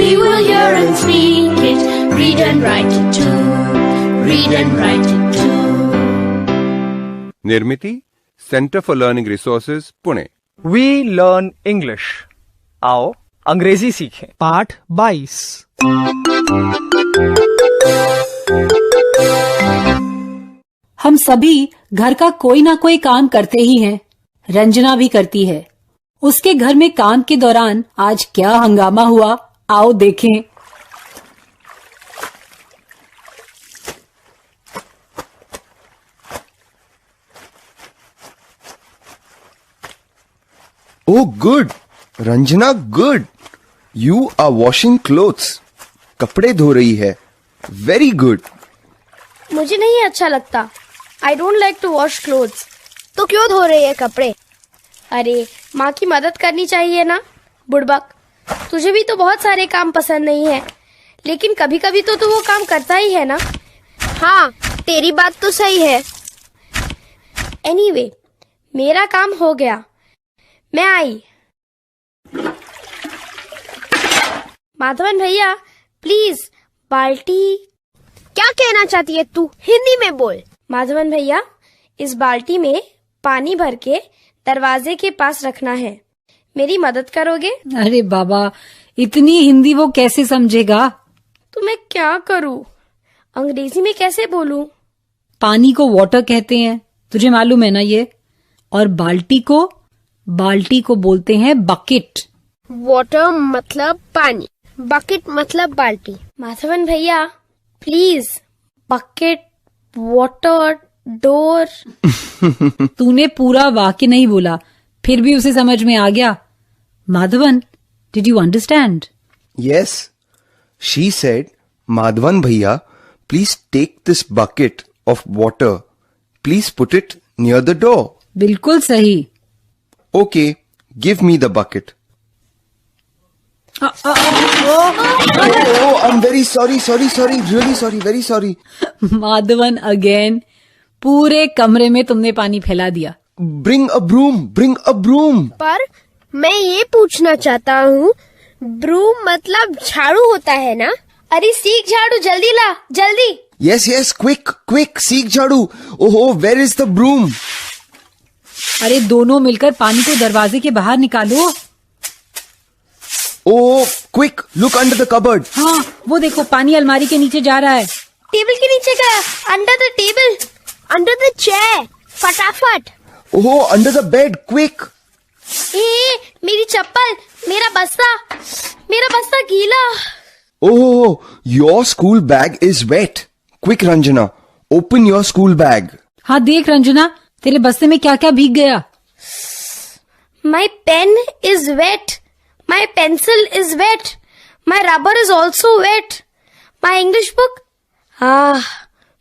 We will hear and speak it, read and write it too. Read and write it too. Nirmiti centre for learning resources Pune. We learn English. आओ अंग्रेजी सीखें। पाठ 22। हम सभी घर का कोई ना कोई काम करते ही हैं। रंजना भी करती है। उसके घर में काम के दौरान आज क्या हंगामा हुआ, आओ देखें। Oh, good. Ranjana, good. You are washing clothes. कपड़े धो रही है. Very good. मुझे नहीं अच्छा लगता. I don't like to wash clothes. तो क्यों धो रही है कपड़े? अरे माँ की मदद करनी चाहिए ना, बुड़बक. तुझे भी तो बहुत सारे काम पसंद नहीं है, लेकिन कभी कभी तो तू वो काम करता ही है ना. हाँ, तेरी बात तो सही है. Anyway, मेरा काम हो गया. मैं आई. माधवन भैया, प्लीज बाल्टी. क्या कहना चाहती है तू? हिंदी में बोल. माधवन भैया, इस बाल्टी में पानी भर के दरवाजे के पास रखना है. मेरी मदद करोगे? अरे बाबा, इतनी हिंदी वो कैसे समझेगा? तो मैं क्या करूं? अंग्रेजी में कैसे बोलूं? पानी को वाटर कहते हैं, तुझे मालूम है ना ये? और बाल्टी को बोलते हैं बकेट. वाटर मतलब पानी, बकेट मतलब बाल्टी. माधवन भैया, प्लीज. Bucket, water, door. तूने पूरा वाक्य नहीं बोला, फिर भी उसे समझ में आ गया. Madhavan, did you understand? Yes. She said, Madhavan bhaiya, please take this bucket of water. Please put it near the door. बिल्कुल सही. Okay, give me the bucket. Oh, I'm very sorry, really sorry, very sorry. Madhavan again, पूरे कमरे में तुमने पानी फैला दिया. Bring a broom. पर मैं ये पूछना चाहता हूँ, ब्रूम मतलब झाड़ू होता है ना? अरे सीख झाड़ू, जल्दी ला, जल्दी. Yes, quick, सीख झाड़ू. Oh, where is the broom? अरे दोनों मिलकर पानी को दरवाजे के बाहर निकालो. Oh, quick, look under the cupboard. हाँ, वो देखो पानी अलमारी के नीचे जा रहा है. टेबल के नीचे गया. Under the table, under the chair. फटाफट. Oh, under the bed, quick. मेरी चप्पल, मेरा बस्ता गीला. Oh, your school bag is wet. Quick, Ranjana, open your school bag. हाँ देख रंजना, तेरे बस्ते में क्या क्या भीग गया. My pen is wet. My pencil is wet. My rubber is also wet. My English book?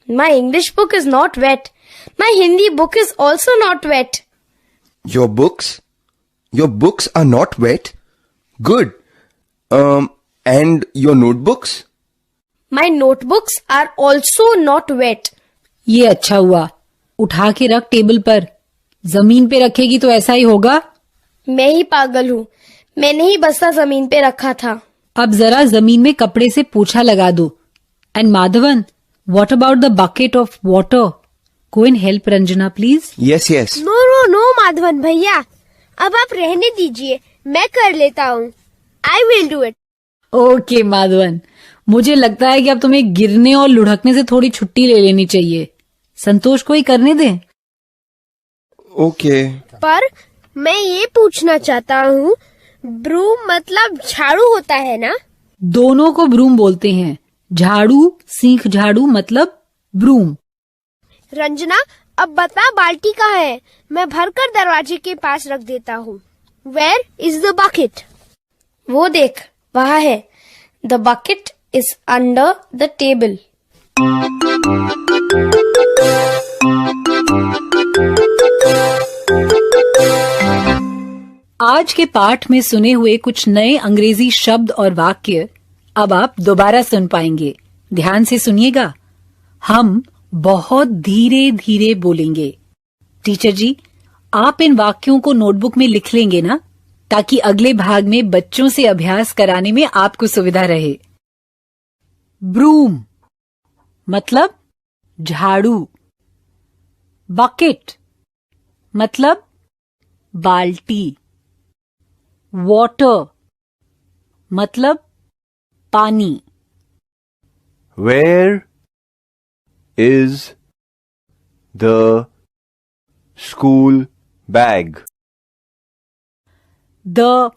My English book is not wet. My Hindi book is also not wet. Your books are not wet? Good. And your notebooks? My notebooks are also not wet. ये अच्छा हुआ. उठा के रख table पर. जमीन पे रखेगी तो ऐसा ही होगा. मैं ही पागल हूँ. मैंने ही बस्ता जमीन पे रखा था. अब जरा जमीन में कपड़े से पोछा लगा दो. And Madhavan, what about the bucket of water? Go and help Ranjana, please. Yes. No, Madhavan भैया. अब आप रहने दीजिए, मैं कर लेता हूँ. I will do it. Okay Madhavan, मुझे लगता है कि अब तुम्हें गिरने और लुढ़कने से थोड़ी छुट्टी ले लेनी चाहिए. संतोष को ही करने दे. Okay. पर मैं ये पूछना चाहता हूँ, ब्रूम मतलब झाड़ू होता है ना? दोनों को ब्रूम बोलते हैं. झाड़ू, सीख झाड़ू मतलब ब्रूम. रंजना, अब बता बाल्टी कहाँ है? मैं भरकर दरवाजे के पास रख देता हूँ. Where is the bucket? वो देख, वहाँ है. The bucket is under the table. आज के पाठ में सुने हुए कुछ नए अंग्रेजी शब्द और वाक्य अब आप दोबारा सुन पाएंगे. ध्यान से सुनिएगा. हम बहुत धीरे धीरे बोलेंगे. टीचर जी, आप इन वाक्यों को नोटबुक में लिख लेंगे ना? ताकि अगले भाग में बच्चों से अभ्यास कराने में आपको सुविधा रहे। ब्रूम मतलब झाड़ू, बकेट मतलब बाल्टी, वाटर मतलब पानी। Where is the school bag? The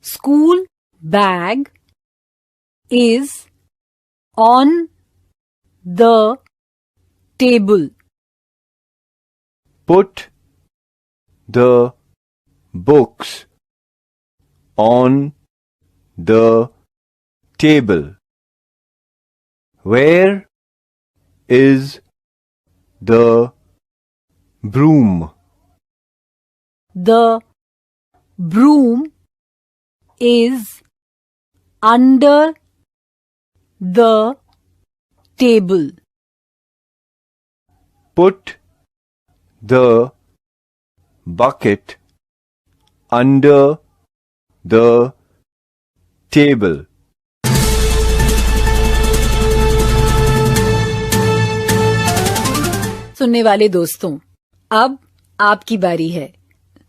school bag is on the table. Put the books on the table. Where is the broom? The broom is under the table. Put the bucket under the table. सुनने वाले दोस्तों, अब आपकी बारी है।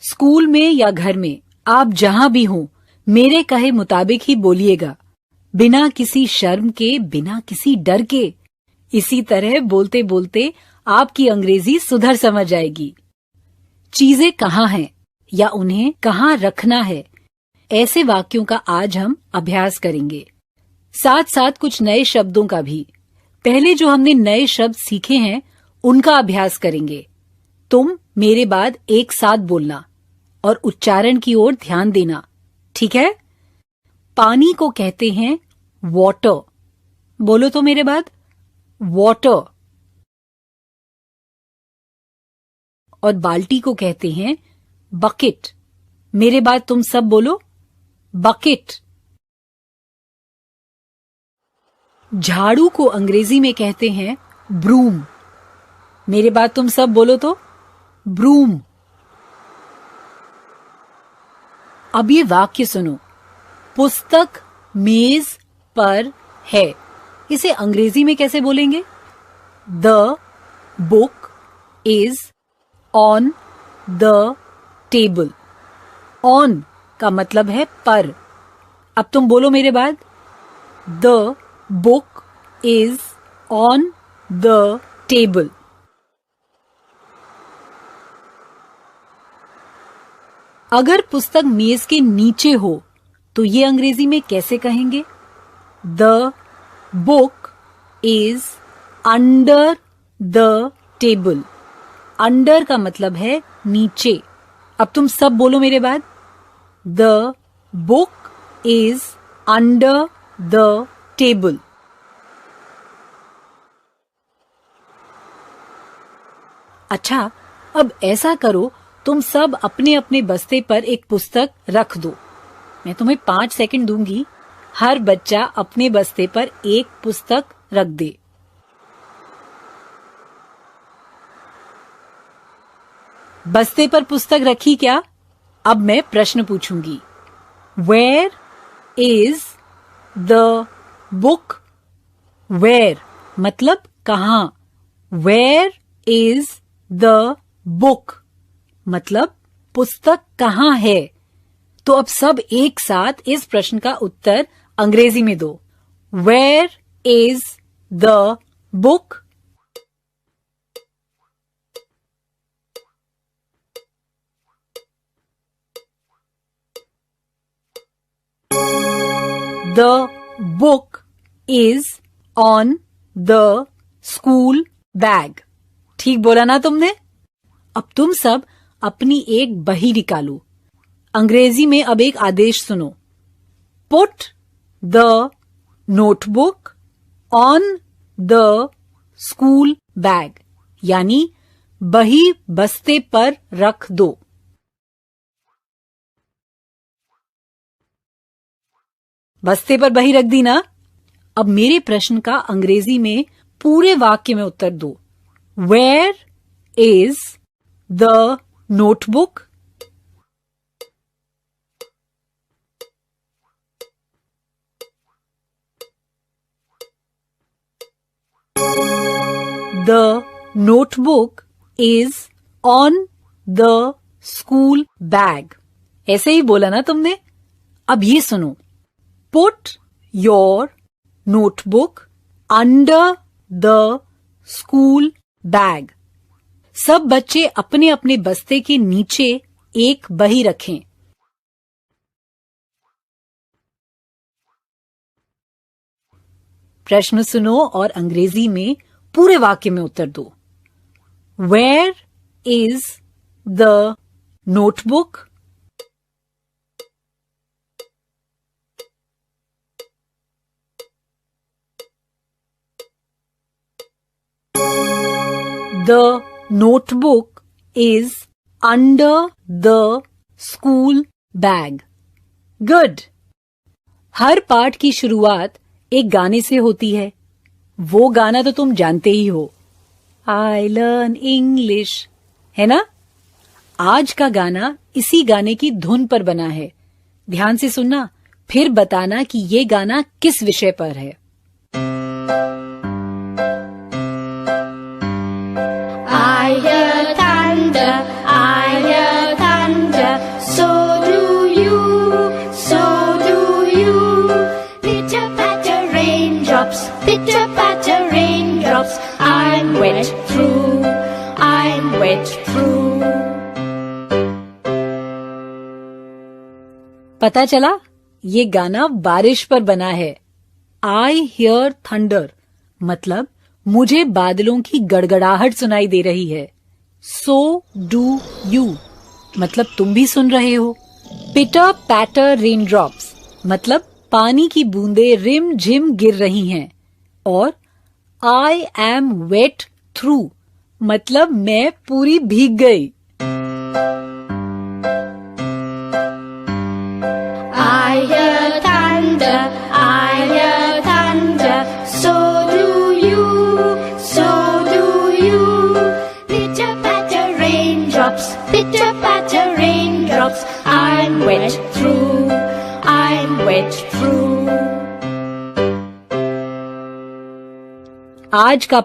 School में या घर में आप जहां भी हों, मेरे कहे मुताबिक ही बोलिएगा, बिना किसी शर्म के, बिना किसी डर के। इसी तरह बोलते बोलते आपकी अंग्रेजी सुधर समझ जाएगी। चीजें कहाँ हैं या उन्हें कहाँ रखना है, ऐसे वाक्यों का आज हम अभ्यास करेंगे। साथ साथ कुछ नए शब्दों का भी। पहले जो हमने नए शब्द सीखे हैं उनका अभ्यास करेंगे। तुम मेरे बाद एक साथ बोलना और उच्चारण की ओर ध्यान देना, ठीक है? पानी को कहते हैं वाटर। बोलो तो मेरे बाद, वाटर। और बाल्टी को कहते हैं बकेट। मेरे बाद तुम सब बोलो, बकेट। झाड़ू को अंग्रेजी में कहते हैं ब्रूम। मेरे बाद तुम सब बोलो तो, ब्रूम। अब ये वाक्य सुनो, पुस्तक मेज पर है। इसे अंग्रेजी में कैसे बोलेंगे? The book is on the table. On का मतलब है पर। अब तुम बोलो मेरे बाद, the book is on the table. अगर पुस्तक मेज के नीचे हो तो ये अंग्रेजी में कैसे कहेंगे? The book is under the table. Under का मतलब है नीचे। अब तुम सब बोलो मेरे बाद, the book is under the table. अच्छा, अब ऐसा करो, तुम सब अपने अपने बस्ते पर एक पुस्तक रख दो। मैं तुम्हें 5 सेकंड दूंगी, हर बच्चा अपने बस्ते पर एक पुस्तक रख दे। बस्ते पर पुस्तक रखी क्या? अब मैं प्रश्न पूछूंगी। Where is the book? Where मतलब कहां। वेयर इज द बुक मतलब पुस्तक कहां है। तो अब सब एक साथ इस प्रश्न का उत्तर अंग्रेजी में दो। Where is the book? The book is on the school bag. ठीक बोला ना तुमने? अब तुम सब अपनी एक बही निकालो। अंग्रेजी में अब एक आदेश सुनो। Put the notebook on the school bag, यानी बही बस्ते पर रख दो। बस्ते पर बही रख दी ना? अब मेरे प्रश्न का अंग्रेजी में पूरे वाक्य में उत्तर दो। Where is the notebook? The notebook is on the school bag. ऐसे ही बोला ना तुमने? अब ये सुनो. Put your notebook under the school bag. सब बच्चे अपने अपने बस्ते के नीचे एक बही रखें. प्रश्न सुनो और अंग्रेजी में पूरे वाक्य में उत्तर दो. Where is the notebook? The notebook is under the school bag. Good. हर पाठ की शुरुआत एक गाने से होती है. वो गाना तो तुम जानते ही हो. I learn English, है ना? आज का गाना इसी गाने की धुन पर बना है. ध्यान से सुनना, फिर बताना कि ये गाना किस विषय पर है. I hear thunder, I hear thunder. So do you, so do you. Pitter patter raindrops, pitter patter raindrops. I'm wet through, I'm wet through. पता चला? ये गाना बारिश पर बना है. I hear thunder मतलब मुझे बादलों की गड़गड़ाहट सुनाई दे रही है. So do you मतलब तुम भी सुन रहे हो. Pitter patter raindrops मतलब पानी की बूंदें रिम झिम गिर रही हैं. और I am wet through मतलब मैं पूरी भीग गई. I hear thunder, I hear thunder. So do you, so do you. Pitter patter raindrops, pitter patter raindrops. I'm wet through, I'm wet through. आज का